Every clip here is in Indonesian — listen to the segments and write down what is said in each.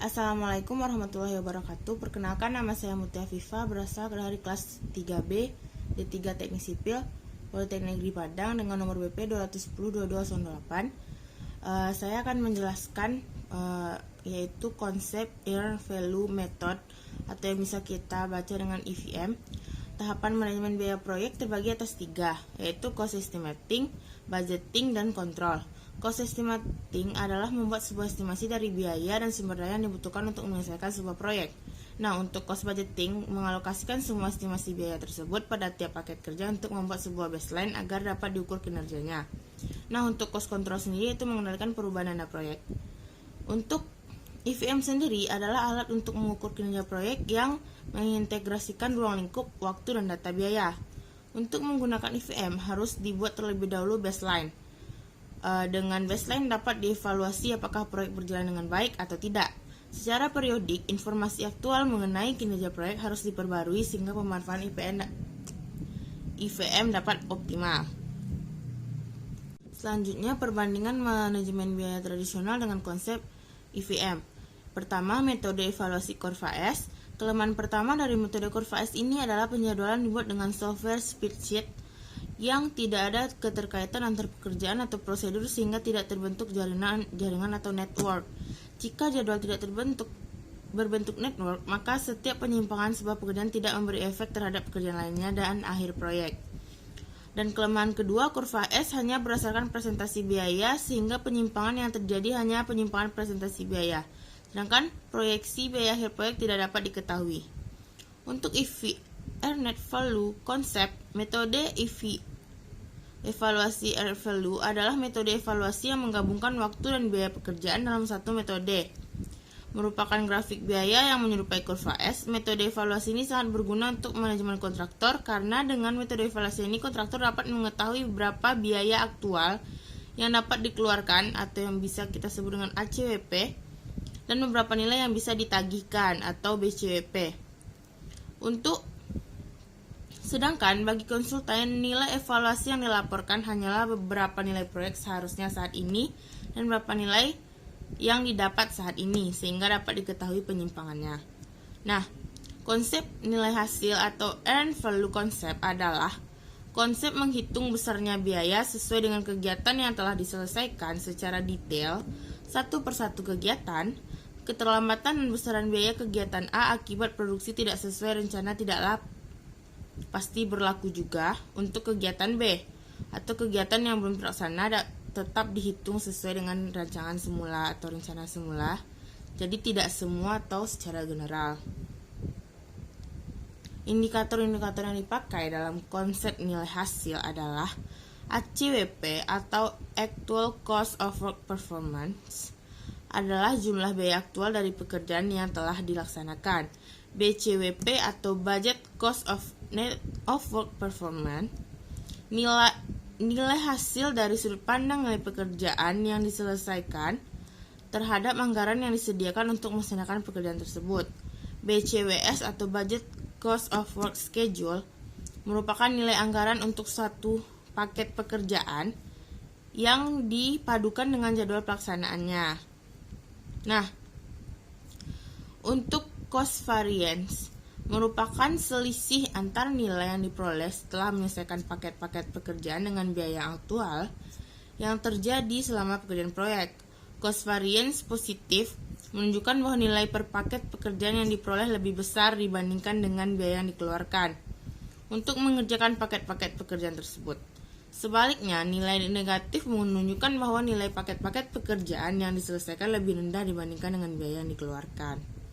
Assalamualaikum warahmatullahi wabarakatuh. Perkenalkan, nama saya Mutia Viva, berasal dari kelas 3B D3 Teknik Sipil Politeknik Negeri Padang dengan nomor BP 210-2208. Saya akan menjelaskan yaitu konsep Earned Value Method atau yang bisa kita baca dengan EVM. Tahapan manajemen biaya proyek terbagi atas 3, yaitu cost estimating, budgeting, dan control. Cost estimating adalah membuat sebuah estimasi dari biaya dan sumber daya yang dibutuhkan untuk menyelesaikan sebuah proyek. Nah, untuk cost budgeting, mengalokasikan semua estimasi biaya tersebut pada tiap paket kerja untuk membuat sebuah baseline agar dapat diukur kinerjanya. Nah, untuk cost control sendiri itu mengendalikan perubahan dana proyek. Untuk EVM sendiri adalah alat untuk mengukur kinerja proyek yang mengintegrasikan ruang lingkup, waktu, dan data biaya. Untuk menggunakan EVM harus dibuat terlebih dahulu baseline. Dengan baseline dapat dievaluasi apakah proyek berjalan dengan baik atau tidak. Secara periodik, informasi aktual mengenai kinerja proyek harus diperbarui sehingga pemanfaatan EVM dapat optimal. Selanjutnya, perbandingan manajemen biaya tradisional dengan konsep EVM. Pertama, metode evaluasi kurva S. Kelemahan pertama dari metode kurva S ini adalah penjadwalan dibuat dengan software spreadsheet yang tidak ada keterkaitan antar pekerjaan atau prosedur sehingga tidak terbentuk jaringan atau network. Jika jadwal tidak berbentuk network, maka setiap penyimpangan sebuah pekerjaan tidak memberi efek terhadap pekerjaan lainnya dan akhir proyek. Dan kelemahan kedua, kurva S hanya berdasarkan presentasi biaya sehingga penyimpangan yang terjadi hanya penyimpangan presentasi biaya. Sedangkan proyeksi biaya akhir proyek tidak dapat diketahui. Untuk Earned Value konsep, metode evaluasi Earned Value adalah metode evaluasi yang menggabungkan waktu dan biaya pekerjaan dalam satu metode. Merupakan grafik biaya yang menyerupai kurva S, metode evaluasi ini sangat berguna untuk manajemen kontraktor karena dengan metode evaluasi ini kontraktor dapat mengetahui berapa biaya aktual yang dapat dikeluarkan atau yang bisa kita sebut dengan ACWP dan beberapa nilai yang bisa ditagihkan atau BCWP. Sedangkan bagi konsultan, nilai evaluasi yang dilaporkan hanyalah beberapa nilai proyek seharusnya saat ini dan beberapa nilai yang didapat saat ini sehingga dapat diketahui penyimpangannya. Nah, konsep nilai hasil atau Earned Value konsep adalah konsep menghitung besarnya biaya sesuai dengan kegiatan yang telah diselesaikan secara detail satu persatu kegiatan. Keterlambatan dan besaran biaya kegiatan A akibat produksi tidak sesuai rencana tidaklah pasti berlaku juga untuk kegiatan B atau kegiatan yang belum terlaksana tetap dihitung sesuai dengan rancangan semula atau rencana semula. Jadi tidak semua atau secara general. Indikator-indikator yang dipakai dalam konsep nilai hasil adalah ACWP atau Actual Cost of Work Performance adalah jumlah biaya aktual dari pekerjaan yang telah dilaksanakan. BCWP atau Budget Cost of Work Performance, nilai hasil dari sudut pandang nilai pekerjaan yang diselesaikan terhadap anggaran yang disediakan untuk melaksanakan pekerjaan tersebut. BCWS atau Budget Cost of Work Schedule merupakan nilai anggaran untuk satu paket pekerjaan yang dipadukan dengan jadwal pelaksanaannya. Nah, untuk cost variance merupakan selisih antara nilai yang diperoleh setelah menyelesaikan paket-paket pekerjaan dengan biaya aktual yang terjadi selama pekerjaan proyek. Cost variance positif menunjukkan bahwa nilai per paket pekerjaan yang diperoleh lebih besar dibandingkan dengan biaya yang dikeluarkan untuk mengerjakan paket-paket pekerjaan tersebut. Sebaliknya, nilai negatif menunjukkan bahwa nilai paket-paket pekerjaan yang diselesaikan lebih rendah dibandingkan dengan biaya yang dikeluarkan.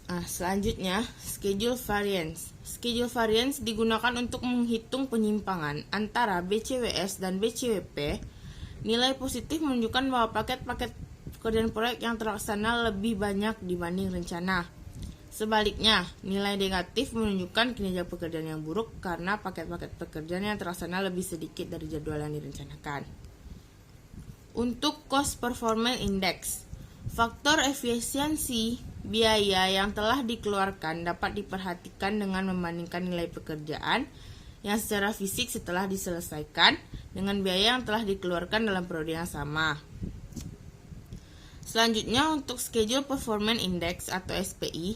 Selanjutnya, schedule variance. Schedule variance digunakan untuk menghitung penyimpangan antara BCWS dan BCWP. Nilai positif menunjukkan bahwa paket-paket pekerjaan proyek yang terlaksana lebih banyak dibanding rencana. Sebaliknya, nilai negatif menunjukkan kinerja pekerjaan yang buruk karena paket-paket pekerjaan yang terlaksana lebih sedikit dari jadwal yang direncanakan. Untuk Cost Performance Index, faktor efisiensi biaya yang telah dikeluarkan dapat diperhatikan dengan membandingkan nilai pekerjaan yang secara fisik setelah diselesaikan dengan biaya yang telah dikeluarkan dalam periode yang sama. Selanjutnya untuk Schedule Performance Index atau SPI,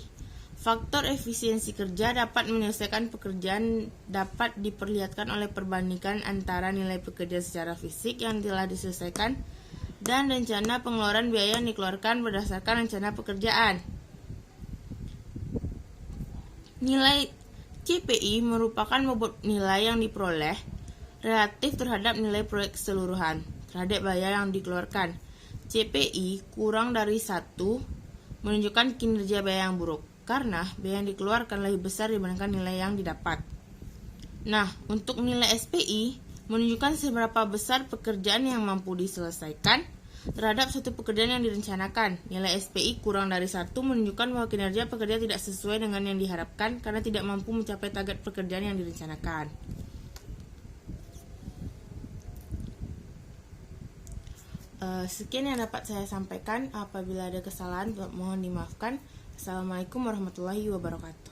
faktor efisiensi kerja dapat menyelesaikan pekerjaan dapat diperlihatkan oleh perbandingan antara nilai pekerjaan secara fisik yang telah diselesaikan dan rencana pengeluaran biaya yang dikeluarkan berdasarkan rencana pekerjaan. Nilai CPI merupakan bobot nilai yang diperoleh relatif terhadap nilai proyek keseluruhan terhadap biaya yang dikeluarkan. CPI kurang dari 1 menunjukkan kinerja biaya yang buruk, karena biaya yang dikeluarkan lebih besar dibandingkan nilai yang didapat. Nah, untuk nilai SPI menunjukkan seberapa besar pekerjaan yang mampu diselesaikan terhadap suatu pekerjaan yang direncanakan. Nilai SPI kurang dari 1 menunjukkan bahwa kinerja pekerja tidak sesuai dengan yang diharapkan karena tidak mampu mencapai target pekerjaan yang direncanakan. Sekian yang dapat saya sampaikan. Apabila ada kesalahan, mohon dimaafkan. Assalamualaikum warahmatullahi wabarakatuh.